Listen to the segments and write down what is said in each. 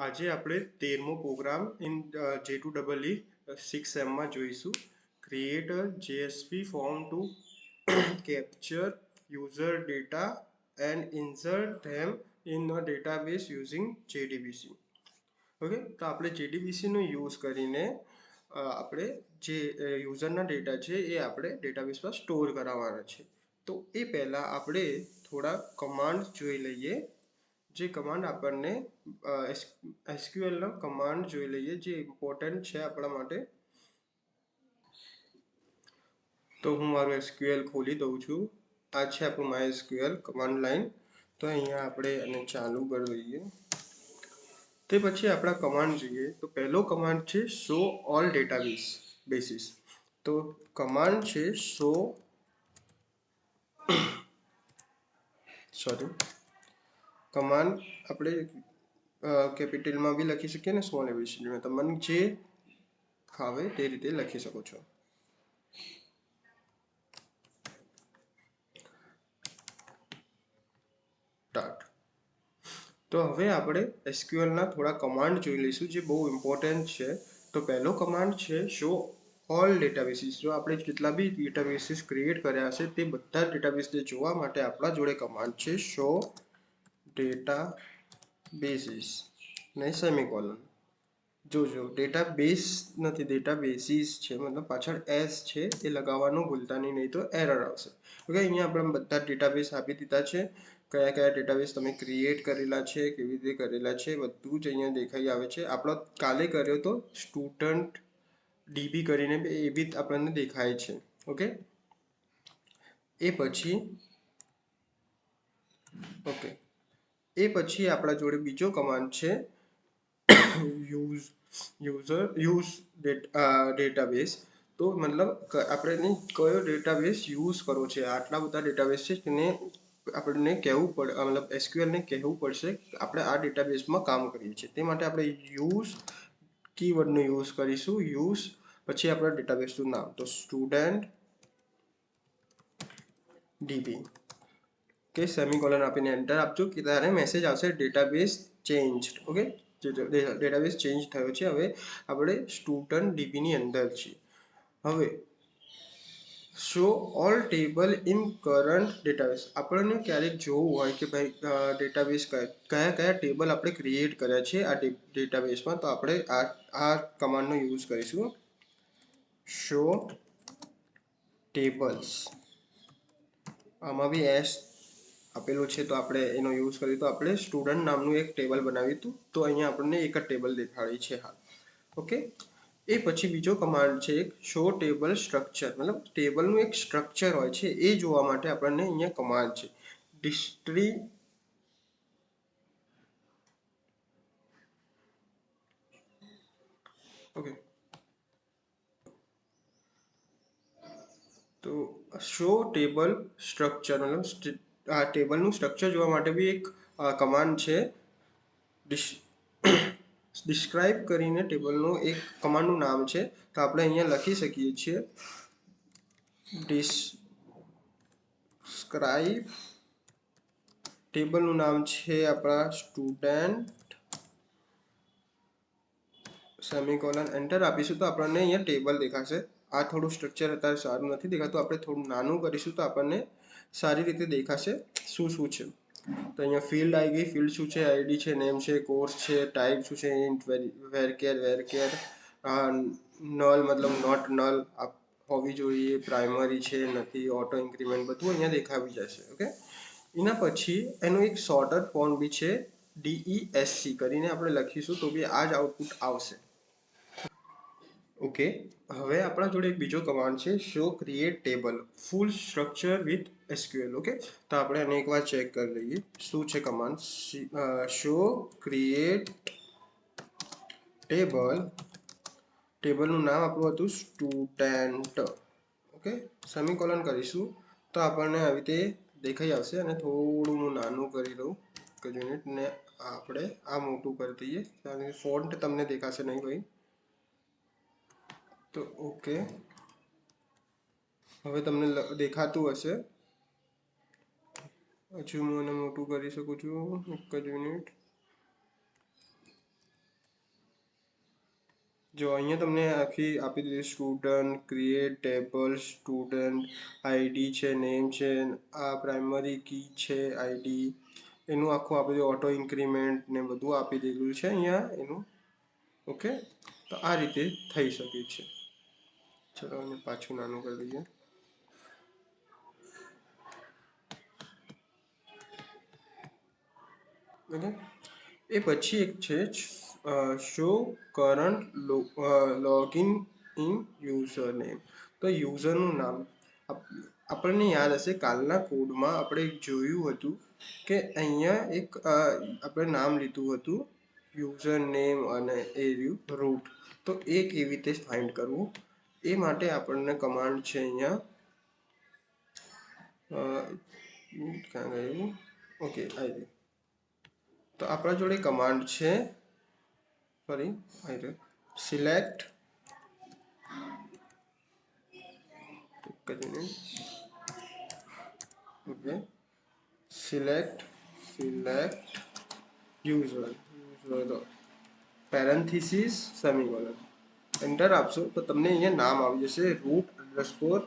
આજે આપણે 13મો programme in J2EE 6M માં જોઈશું. Create a JSP form to capture user data and insert them in a database using JDBC. Okay, તો આપણે JDBC નો use કરીને આપણે જે યુઝરના ડેટા છે એ આપણે ડેટાબેસમાં સ્ટોર કરાવવાના છે. તો એ પહેલાં આપણે થોડા કમાન્ડ જોઈ લઈએ. જે કમાન્ડ આપણને એસક્યુએલનો કમાન્ડ જોઈ લઈએ જે ઇમ્પોર્ટન્ટ છે આપણા માટે. તો હું મારું એસક્યુએલ ખોલી દઉં છું. આ છે આપણું માય એસક્યુએલ કમાન્ડ લાઈન. તો અહીંયા આપણે એને ચાલુ કરી દઈએ. તે પછી આપણા કમાન્ડ જોઈએ. તો પહેલો કમાન્ડ છે શો ઓલ બેસિસ. તો કમાન્ડ છે કમાન્ડ આપણે કેપિટલમાં બી લખી શકીએ ને સ્મોલ એબીસીડીમાં. તમને જે ફાવે તે રીતે લખી શકો છો. તો હવે આપણે એસક્યુએલના થોડા કમાન્ડ જોઈ લઈશું જે બહુ ઇમ્પોર્ટન્ટ છે. તો પહેલો કમાન્ડ છે શો ઓલ ડેટાબેસીસ. જો આપણે જેટલા બી ડેટાબેસીસ ક્રિએટ કર્યા છે તે બધા ડેટાબેસને જોવા માટે આપણા જોડે કમાન્ડ છે શો ડેટાબેસીસ ને સેમીકોલન. જોજો ડેટાબેસ નથી, ડેટાબેસીસ છે, મતલબ પાછળ એસ છે એ લગાવવાનું ભૂલતા નહીં તો એરર આવશે. ઓકે, અહીંયા આપણે બધા ડેટાબેસ આપી દીધા છે. કયા કયા ડેટાબેસ તમે ક્રિએટ કરેલા છે, કેવી રીતે કરેલા છે, બધું જ અહીંયા દેખાઈ આવે છે. આપણો કાલે કર્યો તો સ્ટુડન્ટ ડીબી કરીને એ બી આપણને દેખાય છે. ઓકે, એ પછી આપણા જોડે બીજો કમાન્ડ છે યુઝ ડેટાબેસ. તો મતલબ આપણે કયો ડેટાબેસ યુઝ કરવો છે. આટલા બધા ડેટાબેસ છે તેને આપણને કહેવું પડે, મતલબ એસક્યુએલને કહેવું પડશે આપણે આ ડેટાબેસમાં કામ કરીએ છીએ. તે માટે આપણે યુઝ કીવર્ડનો યુઝ કરીશું. યુઝ પછી આપણા ડેટાબેસનું નામ, તો સ્ટુડન્ટ ડીબી કે સેમીકોલન આપીને એન્ટર આપજો કે ત્યારે મેસેજ આવશે database change. Okay, database change થયો છે. હવે આપણે સ્ટુડન્ટ ડીબીની અંદર છીએ. હવે show all table in current database. આપણને ક્યારેક જોવું હોય કે ભાઈ ડેટાબેસ કયા કયા ટેબલ આપણે ક્રિએટ કર્યા છે આ ડેટાબેસમાં, તો આપણે આ કમાન્ડનો યુઝ કરીશું શો ટેબલ્સ. આમાં બી એસ આપેલું છે તો આપણે એનો યુઝ કરીએ. તો આપણે સ્ટુડન્ટ નામનું એક ટેબલ બનાવ્યું હતું, તો અહીંયા આપણને એક જ ટેબલ દેખાડી છે હાલ. ઓકે, એ પછી બીજો કમાન્ડ છે એક શો ટેબલ સ્ટ્રક્ચર. મતલબ ટેબલનું એક સ્ટ્રક્ચર હોય છે એ જોવા માટે આપણને અહીંયા કમાન્ડ છે ઓકે, તો શો ટેબલ સ્ટ્રક્ચર મતલબ આ ટેબલનું સ્ટ્રક્ચર જોવા માટે બી એક કમાન્ડ છે ડિસ્ક્રાઇબ કરીને ટેબલનું એક કમાન્ડનું નામ છે. તો આપણે અહીંયા લખી શકીએ છીએ ડિસ્ક્રાઇબ. ટેબલનું નામ છે આપણા સ્ટુડન્ટ સેમીકોલન. એન્ટર આપીશું તો આપણને અહીંયા ટેબલ દેખાશે. આ થોડું સ્ટ્રક્ચર અત્યારે સારું નથી દેખાતું, આપણે થોડું નાનું કરીશું તો આપણને સારી રીતે દેખાશે શું શું છે. તો અહીંયા ફિલ્ડ આવી ગઈ. ફિલ્ડ શું છે? આઈડી છે, નેમ છે, કોર્સ છે, ટાઈપ શું છે, ઇન્ટ, વેરકેર નલ મતલબ નોટ નલ હોવી જોઈએ, પ્રાઇમરી છે નથી, ઓટો ઇન્ક્રીમેન્ટ બધું અહીંયા દેખાવી જશે. ઓકે, એના પછી એનો એક શોર્ટર ફોર્મ બી છે DESC કરીને આપણે લખીશું તો બી આ જ આઉટપુટ આવશે. ઓકે, હવે આપણા જોડે એક બીજો કમાન્ડ છે show create table full structure with SQL. Okay, તો આપણે આને એકવાર ચેક કરી લઈએ શું છે કમાન્ડ. શો ક્રિએટ ટેબલનું નામ આપણું હતું સ્ટુડન્ટ. ઓકે, સેમીકોલન કરીશું તો આપણને આવી રીતે દેખાઈ આવશે. અને થોડું હું નાનું કરી દઉં એક યુનિટ ને આપણે આ મોટું કરી દઈએ કારણ કે ફોન્ટ તમને દેખાશે નહીં ભાઈ. તો ઓકે, હવે તમને દેખાતું હશે. હજુ હું એને મોટું કરી શકું છું એક જ યુનિટ. જો અહીંયા તમને આખી આપી દીધી student create table student ID છે નેમ છે આ પ્રાઇમરી કી છે આઈડી એનું આખું આપી દીધું ઓટો ઇન્ક્રીમેન્ટ ને બધું આપી દીધું છે અહીંયા એનું ઓકે તો આ રીતે થઈ શકે છે ચલો અને પાછું નાનું કરી દઈએ ઓકે એ પછી એક છે show current login in user name તો યુઝરનું નામ આપણને યાદ હશે કાલના કોડમાં આપણે જોયું હતું કે અહીંયા એક આપણે નામ લીધું હતું યુઝર નેમ અને એ રૂટ તો એ કેવી રીતે ફાઇન્ડ કરવું એ માટે આપણને કમાન્ડ છે અહીંયા ક્યાં ગયું ઓકે આવી તો આપણા જોડે કમાન્ડ છે ફરી select okay select user parenthesis semicolon enter આપશો તો તમને અહીંયા નામ આવી જશે રૂટ અંડરસ્કોર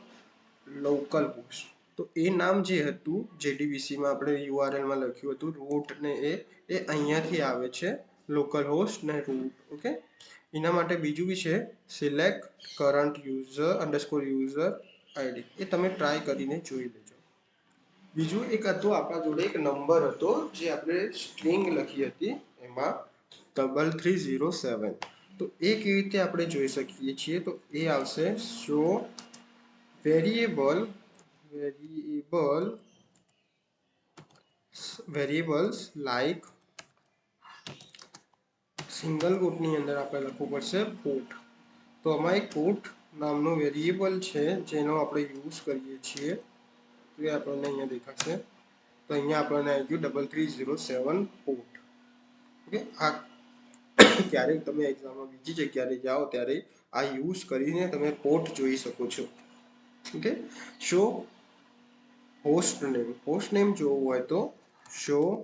લોકલ હોસ્ટ તો એ નામ જે હતું જેડીબીસીમાં આપણે યુઆરએલમાં લખ્યું હતું રૂટ ને એ અહીંયાથી આવે છે લોકલ હોસ્ટ ને રૂટ ઓકે એના માટે બીજું બી છે select current user underscore user ID એ તમે ટ્રાય કરીને જોઈ લેજો બીજું એક હતું આપણા જોડે એક નંબર હતો જે આપણે સ્ટ્રિંગ લખી હતી એમાં 3307 તો એ કેવી રીતે આપણે જોઈ શકીએ છીએ તો એ આવશે શો વેરિયેબલ્સ લાઈક સિંગલ કોટની અંદર આપણે લખવું પડશે પોર્ટ તો આમાં એક પોર્ટ નામનો વેરિયેબલ છે જેનો આપણે યુઝ કરીએ છીએ તો એ આપણને અહીંયા દેખાશે તો અહીંયા આપણને આવી ગયું 3307 પોર્ટ ઓકે આ ક્યારેક તમે એક્ઝામમાં બીજી જગ્યાએ જાઓ ત્યારે આ યુઝ કરીને તમે પોર્ટ જોઈ શકો છો ઓકે શો હોસ્ટ નેમ જોવું હોય તો show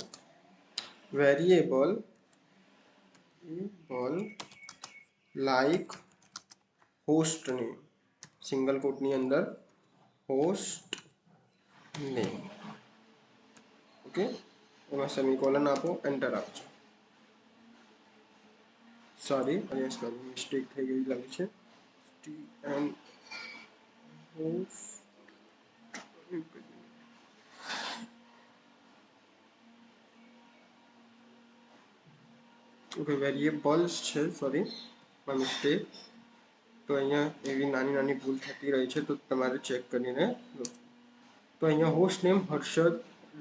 variable like host name single કોટની અંદર હોસ્ટ નેમ ઓકે એમાં સેમિકોલન આપો એન્ટર આપજો સોરી અહીંયા સ્પેલિંગ મિસ્ટેક થઈ ગઈ લાગે છે એન્ડ હોસ્ટ ઓકે વેરિયેબલ્સ છે સોરી માય મિસ્ટેક તો અહીંયા એવી નાની નાની ભૂલ થતી રહી છે તો તમારે ચેક કરીને તો અહીંયા હોસ્ટ નેમ હર્ષદ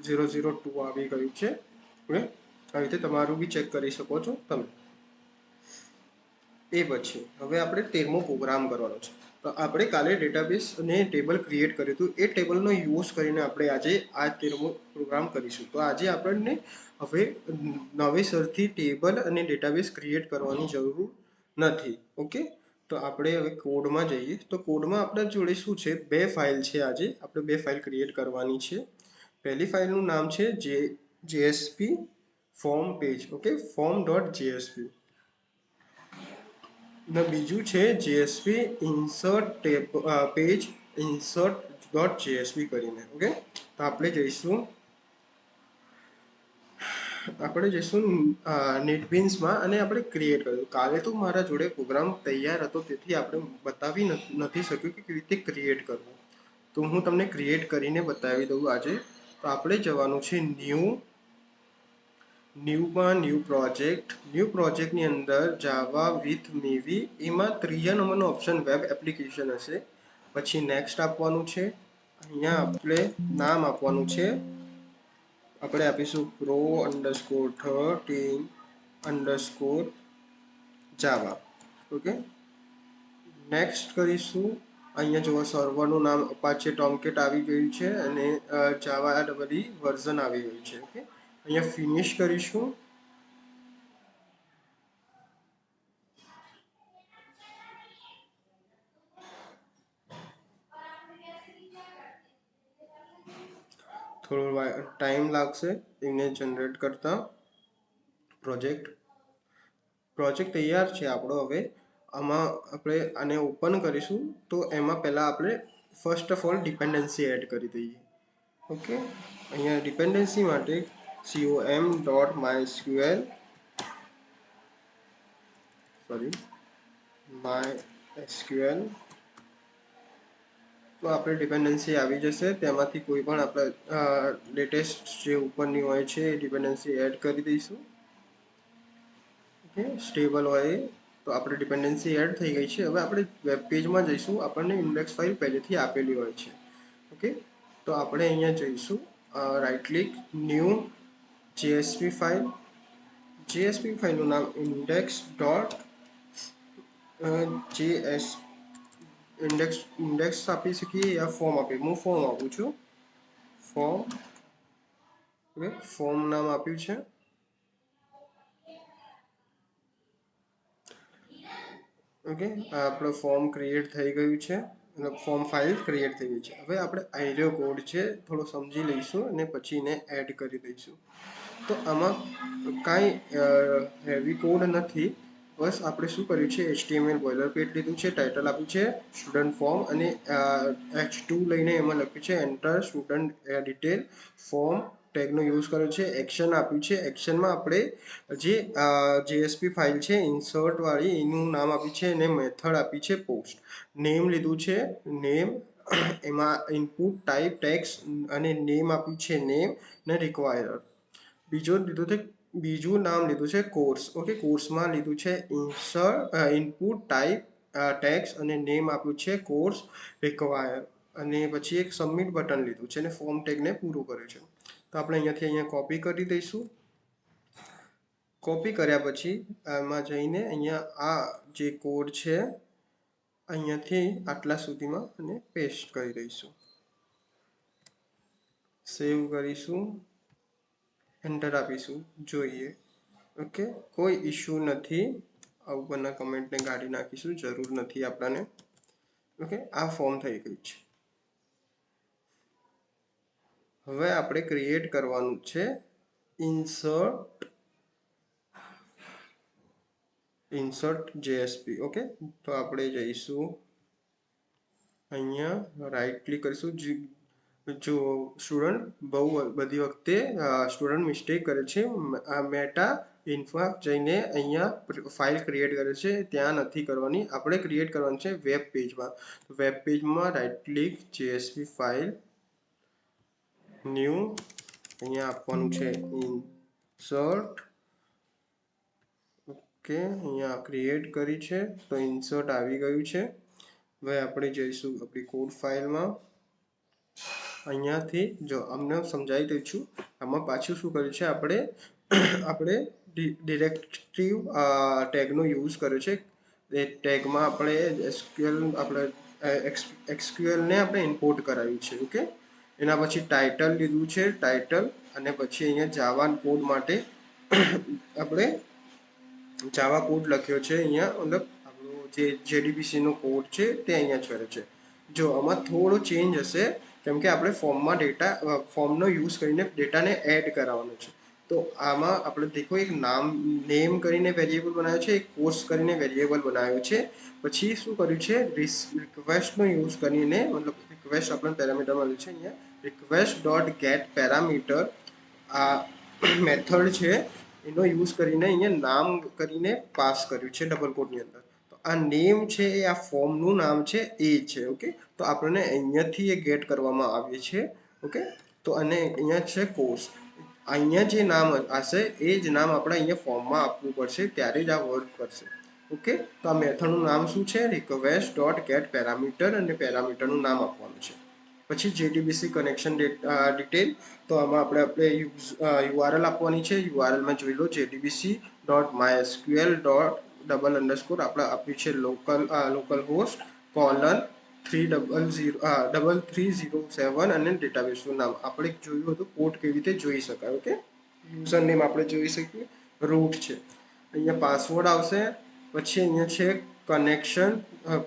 002 આવી ગયું છે ઓકે આવી રીતે તમારું બી ચેક કરી શકો છો તમે એ પછી હવે આપણે 13મો પ્રોગ્રામ કરવાનો છે તો આપણે કાલે ડેટાબેઝ અને ટેબલ ક્રિએટ કર્યું હતું એ ટેબલનો યુઝ કરીને આપણે આજે આ 13મો પ્રોગ્રામ કરીશું તો આજે આપણને હવે નવેસરથી ટેબલ અને ડેટાબેઝ ક્રિએટ કરવાની જરૂર નથી ઓકે તો આપણે હવે કોડમાં જઈએ તો કોડમાં આપણા જોડે શું છે બે ફાઇલ છે આજે આપણે બે ફાઇલ ક્રિએટ કરવાની છે પહેલી ફાઇલનું નામ છે JSP form page okay form.jsp ને બીજું છે જેએસપી ઇન્સર્ટ પેજ insert.jsp કરીને ઓકે તો આપણે જઈશું નેટબીન્સમાં અને આપણે ક્રિએટ કર્યું કાલે તો મારા જોડે પ્રોગ્રામ તૈયાર હતો તેથી આપણે બતાવી નથી શક્યું કે કેવી રીતે ક્રિએટ કરવું તો હું તમને ક્રિએટ કરીને બતાવી દઉં આજે તો આપણે જવાનું છે ન્યૂ પ્રોજેક્ટની અંદર જાવા વિથ મેવી એમાં ત્રીજા નંબરનો ઓપ્શન વેબ એપ્લિકેશન હશે પછી નેક્સ્ટ આપવાનું છે અહીંયા આપણે નામ આપવાનું છે આપણે આપીશું pro_13_java ઓકે નેક્સ્ટ કરીશું અહીંયા જોવા સર્વરનું નામ અપાચે ટોમકેટ આવી ગયું છે અને જાવા ડબલી વર્ઝન આવી ગયું છે ઓકે અહીંયા ફિનિશ કરીશું થોડો ટાઈમ લાગશે એને જનરેટ કરતા પ્રોજેક્ટ તૈયાર છે આપણો હવે આમાં આપણે આને ઓપન કરીશું તો એમાં પહેલાં આપણે first of all dependency add કરી દઈએ. ઓકે, અહીંયા ડિપેન્ડન્સી માટે com.mysql mysql તો આપણે ડિપેન્ડન્સી આવી જશે. તેમાંથી કોઈ પણ આપણે લેટેસ્ટ જે ઉપરની હોય છે એ ડિપેન્ડન્સી એડ કરી દઈશું. ઓકે, સ્ટેબલ હોય તો આપણે ડિપેન્ડન્સી એડ થઈ ગઈ છે. હવે આપણે વેબ પેજમાં જઈશું. આપણને ઇન્ડેક્સ ફાઇલ પહેલેથી આપેલી હોય છે. ઓકે, તો આપણે અહીંયા જઈશું, right click, new JSP file. JSP ફાઇલનું નામ ઇન્ડેક્સ ડોટ જેએસ ઇન્ડેક્સ આપી શકીએ યા ફોર્મ આપીએ. હું ફોર્મ આપું છું. ફોર્મ, ઓકે, ફોર્મ નામ આપ્યું છે. ઓકે, આ આપણો ફોર્મ ક્રિએટ થઈ ગયું છે, ફોર્મ ફાઇલ ક્રિએટ થઈ ગઈ છે. હવે આપણે આઈડિયો કોડ છે થોડો સમજી લઈશું અને પછી એને એડ કરી દઈશું. તો આમાં કાંઈ હેવી કોડ નથી. બસ આપણે શું કર્યું છે, HTML બોઇલરપ્લેટ લીધું છે, ટાઇટલ આપ્યું છે સ્ટુડન્ટ ફોર્મ અને H2 લઈને એમાં લખ્યું છે એન્ટર સ્ટુડન્ટ ડિટેલ ફોર્મ. ટેગનો યુઝ કર્યો છે, એક્શન આપ્યું છે. એક્શનમાં આપણે જે જેએસપી ફાઇલ છે ઇન્સર્ટ વાળી એનું નામ આપ્યું છે અને મેથડ આપી છે પોસ્ટ. નેમ લીધું છે, નેમ, એમાં ઇનપુટ ટાઈપ ટેક્સ્ટ અને નેમ આપ્યું છે નેમ ને રિક્વાયર. બીજું નામ લીધું છે કોર્સ. ઓકે, કોર્સમાં લીધું છે ઇનપુટ ટાઈપ ટેક્સ્ટ અને નેમ આપ્યું છે કોર્સ રિક્વાયર. અને પછી એક સબમિટ બટન લીધું છે અને ફોર્મ ટેગને પૂરું કર્યું છે. તો આપણે અહીંયાથી અહીંયા કોપી કરી દઈશું. કોપી કર્યા પછી આમાં જઈને અહીંયા આ જે કોડ છે અહીંયાથી આટલા સુધીમાં અને પેસ્ટ કરી દઈશું. સેવ કરીશું, એન્ટર આપીશું, જોઈએ. ઓકે, કોઈ ઇશ્યુ નથી. આ ઉપરના કમેન્ટને કાઢી નાખીશું, જરૂર નથી આપણને. ઓકે, આ ફોર્મ થઈ ગયું છે. હવે આપણે ક્રિએટ કરવાનું છે ઇન્સર્ટ જેએસપી. ઓકે, તો આપણે જઈશું અહીંયા, રાઈટ ક્લિક કરીશું. જો સ્ટુડન્ટ બહુ બધી વખતે સ્ટુડન્ટ મિસ્ટેક કરે છે. મેટા ઇન્ફા જઈને અહીંયા ફાઇલ ક્રિએટ કરે છે, ત્યાં નથી કરવાની. આપણે ક્રિએટ કરવાની છે વેબ પેજમાં. વેબ પેજમાં right click, JSP file, new, અહીંયા આપવાનું છે ઇન્સર્ટ. ઓકે, અહીંયા ક્રિએટ કરી છે તો ઇન્સર્ટ આવી ગયું છે. હવે આપણે જઈશું આપણી કોડ ફાઇલમાં. અહીંયાથી જો અમને સમજાવી દઉં છું. આમાં પાછું શું કર્યું છે, આપણે ડિરેક્ટિવ ટેગનો યુઝ કર્યો છે. એ ટેગમાં આપણે એક્સક્યુએલને આપણે ઇમ્પોર્ટ કરાવ્યું છે. ઓકે, એના પછી ટાઇટલ લીધું છે, ટાઇટલ, અને પછી અહીંયા જાવા કોડ માટે આપણે જાવા કોડ લખ્યો છે. અહીંયા મતલબ આપણો જે જેડીબીસીનો કોડ છે તે અહીંયા જ કર્યો છે. જો આમાં થોડો ચેન્જ હશે કેમ કે આપણે ફોર્મનો યુઝ કરીને ડેટાને એડ કરાવવાનો છે. તો આમાં આપણે દેખો એક નેમ કરીને વેરિયેબલ બનાવ્યો છે, એક કોર્સ કરીને વેરિયેબલ બનાવ્યો છે. પછી શું કર્યું છે, રિક્વેસ્ટનો યુઝ કરીને, મતલબ રિક્વેસ્ટ આપણે પેરામીટર મળ્યું છે અહીંયા, રિક્વેસ્ટ ડોટ ગેટ પેરામીટર આ મેથડ છે એનો યુઝ કરીને અહીંયા નામ કરીને પાસ કર્યું છે ડબલ કોટની અંદર. તો આ નેમ છે એ આ ફોર્મનું નામ છે એ છે. ઓકે, તો આપણને અહીંયાથી એ ગેટ કરવામાં આવે છે. ઓકે, તો અને અહીંયા છે કોર્સ. અહીંયા જે નામ હશે એ જ નામ આપણે અહીંયા ફોર્મમાં આપવું પડશે, ત્યારે જ આ વર્ક કરશે. ઓકે, તો આ મેથડનું નામ શું છે, રિક્વેસ્ટ ડોટ ગેટ પેરામીટર, અને પેરામીટરનું નામ આપવાનું છે. પછી જેડીબીસી કનેક્શન ડિટેલ. તો આમાં આપણે યુઆરએલ આપવાની છે. યુઆરએલમાં જોઈ લો, JDBC dot MySQL dot double underscore આપણે આપ્યું છે લોકલ હોસ્ટ કોલન 3307 અને ડેટાબેઝનું નામ આપણે જોયું હતું પોર્ટ કેવી રીતે જોઈ શકાય. ઓકે, યુઝર નેમ આપણે જોઈ શકીએ, રૂટ છે. અહીંયા પાસવર્ડ આવશે. પછી અહીંયા છે કનેક્શન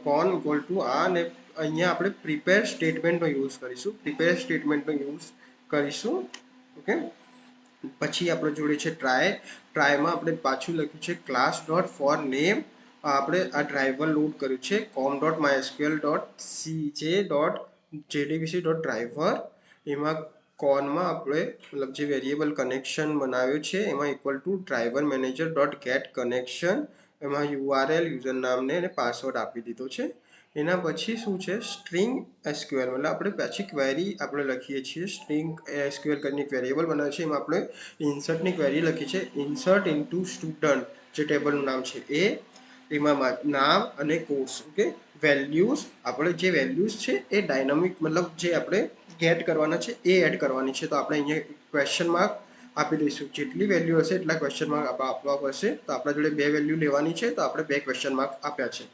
કોન ઇક્વલ ટુ આ, અને અહીંયા આપણે પ્રિપેર સ્ટેટમેન્ટનો યુઝ કરીશું. ઓકે, પછી આપણે જોડે છે ટ્રાયમાં આપણે પાછું લખ્યું છે ક્લાસ ડોટ ફોર નેમ આપણે આ ડ્રાઈવર લોડ કર્યું છે com.mysql.cj.jdbc.driver એમાં કોનમાં આપણે મતલબ જે વેરિયેબલ કનેક્શન બનાવ્યું છે એમાં equal to driver manager dot get connection એમાં યુઆરએલ યુઝર નામને અને પાસવર્ડ આપી દીધો છે. એના પછી શું છે સ્ટ્રિંગ એસક્યુએલ મતલબ આપણે પાછી ક્વેરી આપણે લખીએ છીએ સ્ટ્રિંગ એસક્યુએલ કરીને વેરિયેબલ બનાવે છે એમાં આપણે ઇન્સર્ટની ક્વેરી લખી છે ઇન્સર્ટ ઇન્ટુ સ્ટુડન્ટ જે ટેબલનું નામ છે એમાં નામ અને કોર્સ ઓકે વેલ્યુઝ આપણે જે વેલ્યુઝ છે એ ડાયનામિક મતલબ જે આપણે ગેટ કરવાના છે એ એડ કરવાની છે તો આપણે અહીંયા ક્વેશ્ચન માર્ક આપી દઈશું જેટલી વેલ્યુ હશે એટલા ક્વેશ્ચન માર્ક આપવા પડશે તો આપણા જોડે 2 વેલ્યુ લેવાની છે તો આપણે 2 ક્વેશ્ચન માર્ક આપ્યા છે.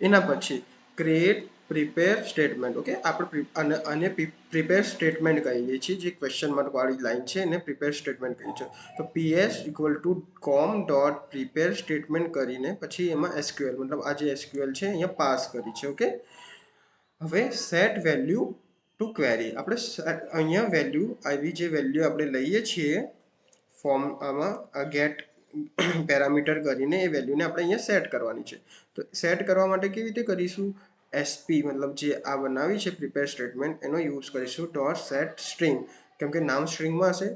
એના પછી ક્રિએટ પ્રિપેર સ્ટેટમેન્ટ ઓકે આપણે અને પ્રિપેર સ્ટેટમેન્ટ કહીએ છીએ જે ક્વેશ્ચન માર્ક વાળી લાઈન છે એને પ્રિપેર સ્ટેટમેન્ટ કહીએ છીએ તો ps equal to com dot prepare statement કરીને પછી એમાં એસક્યુએલ મતલબ આ જે એસક્યુએલ છે અહીંયા પાસ કરી છે ઓકે. હવે સેટ વેલ્યુ ટુ ક્વેરી આપણે અહીંયા વેલ્યુ આવી જે વેલ્યુ આપણે લઈએ છીએ ફોર્મ આમાં ગેટ પેરામીટર કરીને એ વેલ્યુને આપણે અહીંયા સેટ કરવાની છે તો સેટ કરવા માટે કેવી રીતે કરીશું એસપી મતલબ જે આ બનાવી છે પ્રિપેર સ્ટેટમેન્ટ એનો યુઝ કરીશું ડોટ સેટ સ્ટ્રિંગ કેમ કે નામ સ્ટ્રિંગમાં હશે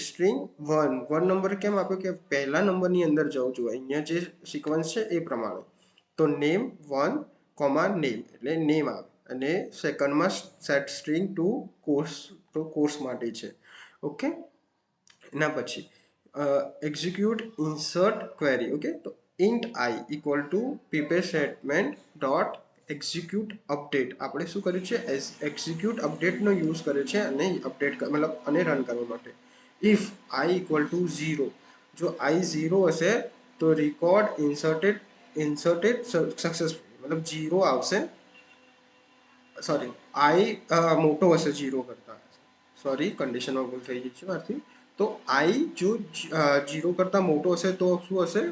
સ્ટ્રિંગ 1 નંબર કેમ આપ્યો કે પહેલા નંબરની અંદર જવું જોઈએ અહીંયા જે સિક્વન્સ છે એ પ્રમાણે તો નેમ 1 કોમા નેમ એટલે નેમ આવે અને સેકન્ડમાં સેટ સ્ટ્રિંગ ટુ કોર્સ તો કોર્સ માટે છે ઓકે. એના પછી એક્ઝિક્યુટ ઇન્સર્ટ ક્વેરી ઓકે તો int I equal to prepare statement dot execute update આપણે શું કર્યું છે એક્ઝિક્યુટ અપડેટનો યુઝ કર્યો છે અને અપડેટ મતલબ અને રન કરવા માટે ઇફ આઈ ઇક્વલ ટુ 0 જો આઈ 0 હશે તો રેકોર્ડ ઇન્સર્ટેડ સક્સેસફુલ મતલબ 0 આવશે સોરી આઈ મોટો હશે 0 કરતાં સોરી કન્ડિશનમાં ભૂલ થઈ ગઈ છે મારથી તો આઈ જો 0 કરતાં મોટો હશે તો શું હશે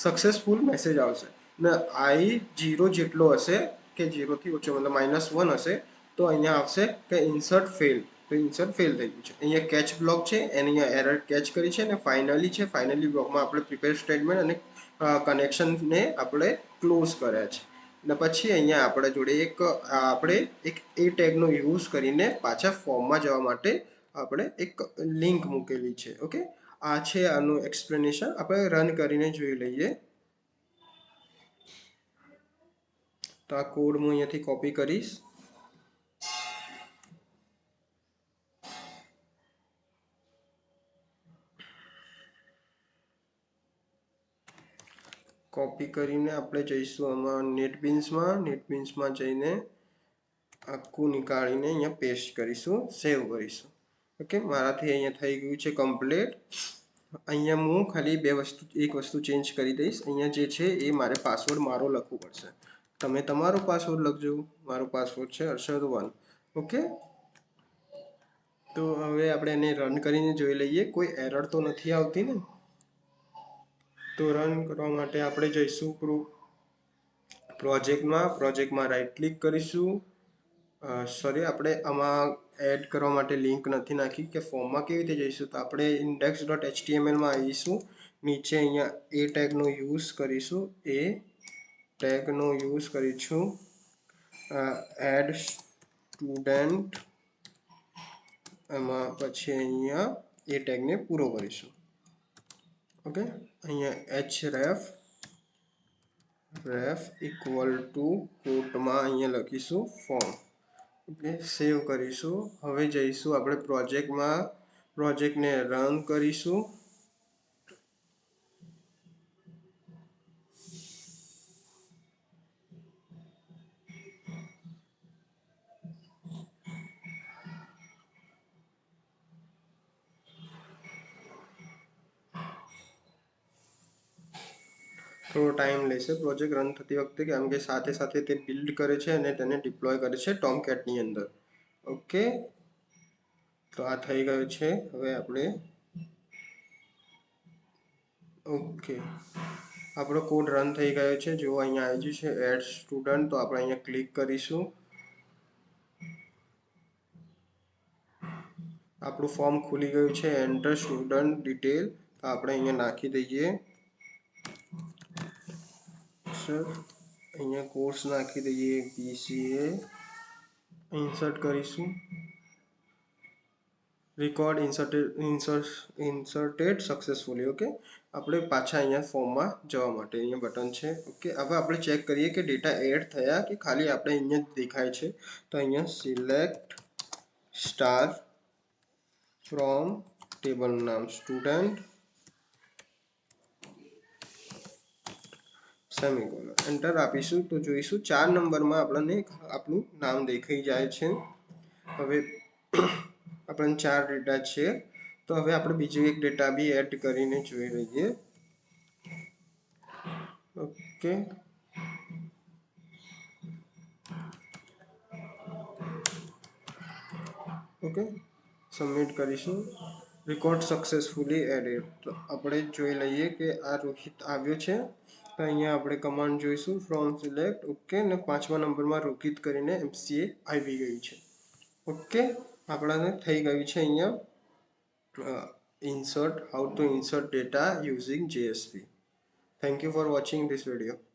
સક્સેસફુલ મેસેજ આવશે ને આઈ 0 જેટલો હશે કે 0 થી ઓછો મતલબ -1 હશે તો અહીંયા આવશે કે ઇન્સર્ટ ફેલ તો ઇન્સર્ટ ફેલ થઈ ગયું છે અહીંયા કેચ બ્લોક છે એને અહીંયા એરર કેચ કરી છે અને ફાઇનલી છે ફાઇનલી બ્લોકમાં આપણે પ્રિપેર સ્ટેટમેન્ટ અને કનેક્શનને આપણે ક્લોઝ કર્યા છે અને પછી અહીંયા આપણે જોડે એક એ ટેગનો યુઝ કરીને પાછા ફોર્મમાં જવા માટે આપણે એક લિંક મૂકેલી છે ઓકે. આ છે આનું એક્સપ્લેનેશન આપણે રન કરીને જોઈ લઈએ તો આ કોડ હું અહીંયાથી કોપી કરીશ કોપી કરીને આપણે જઈશું આમાં નેટબીન્સમાં જઈને આખું નીકાળીને અહીંયા પેસ્ટ કરીશું સેવ કરીશું ઓકે. મારાથી અહીંયા થઈ ગયું છે કમ્પ્લીટ અહીંયા હું ખાલી એક વસ્તુ ચેન્જ કરી દઈશ અહીંયા જે છે એ મારે પાસવર્ડ મારો લખવું પડશે તમે તમારો પાસવર્ડ લખજો મારો પાસવર્ડ છે અરશદ1 ઓકે. તો હવે આપણે એને રન કરીને જોઈ લઈએ કોઈ એરર તો નથી આવતી ને તો રન કરવા માટે આપણે જઈશું પ્રોજેક્ટમાં રાઈટ ક્લિક કરીશું સોરી આપણે આમાં એડ કરવા માટે લિંક નથી નાખી કે ફોર્મમાં કેવી રીતે જઈશું તો આપણે index.htmlમાં આવીશું નીચે અહીંયા એ ટેગનો યુઝ કરીશું એડ સ્ટુડન્ટ એમાં પછી અહીંયા એ ટેગને પૂરો કરીશું ઓકે. અહીંયા href ઇક્વલ ટુ કોટમાં અહીંયા લખીશું ફોર્મ એટલે સેવ કરીશું હવે જઈશું આપણે પ્રોજેક્ટને રન કરીશું થોડો ટાઈમ લેશે પ્રોજેક્ટ રન થતી વખતે કેમ કે સાથે સાથે તે બિલ્ડ કરે છે અને તેને ડિપ્લોય કરે છે ટોમકેટની અંદર ઓકે. તો આ થઈ ગયું છે હવે આપણે ઓકે આપણો કોડ રન થઈ ગયો છે જો અહીંયા આવી ગયું છે એડ સ્ટુડન્ટ તો આપણે અહીંયા ક્લિક કરીશું આપણું ફોર્મ ખુલી ગયું છે એન્ટર સ્ટુડન્ટ ડિટેલ તો આપણે અહીંયા નાખી દઈએ કેપ્ચર અહીંયા કોર્સ નાખી દઈએ BCA ઇન્સર્ટ કરીશું રેકોર્ડ ઇન્સર્ટેડ સક્સેસફુલી ઓકે આપણે પાછા અહીંયા ફોર્મમાં જવા માટે અહીંયા બટન છે ઓકે હવે આપણે ચેક કરીએ કે ડેટા એડ થયા કે ખાલી આપણે અહીંયા જ દેખાય છે તો અહીંયા સિલેક્ટ સ્ટાર ફ્રોમ ટેબલ નામ સ્ટુડન્ટ સેમિકોલન એન્ટર આપીશું તો જોઈશું 4 નંબરમાં આપણને આપણું નામ દેખાઈ જાય છે હવે આપણને 4 ડેટા છે તો હવે આપણે બીજો એક ડેટા બી એડ કરીને જોઈ લઈએ ઓકે ઓકે સબમિટ કરીશું રેકોર્ડ સક્સેસફુલી એડેડ તો આપણે જોઈ લઈએ કે આ રોહિત આવ્યો છે તો અહીંયા આપણે કમાન્ડ જોઈશું ફ્રોમ સિલેક્ટ ઓકે ને 5મા નંબરમાં રોહિત કરીને MCA આવી ગઈ છે ઓકે આપણાને થઈ ગયું છે અહીંયા insert how to insert data using JSP. Thank you for watching this video.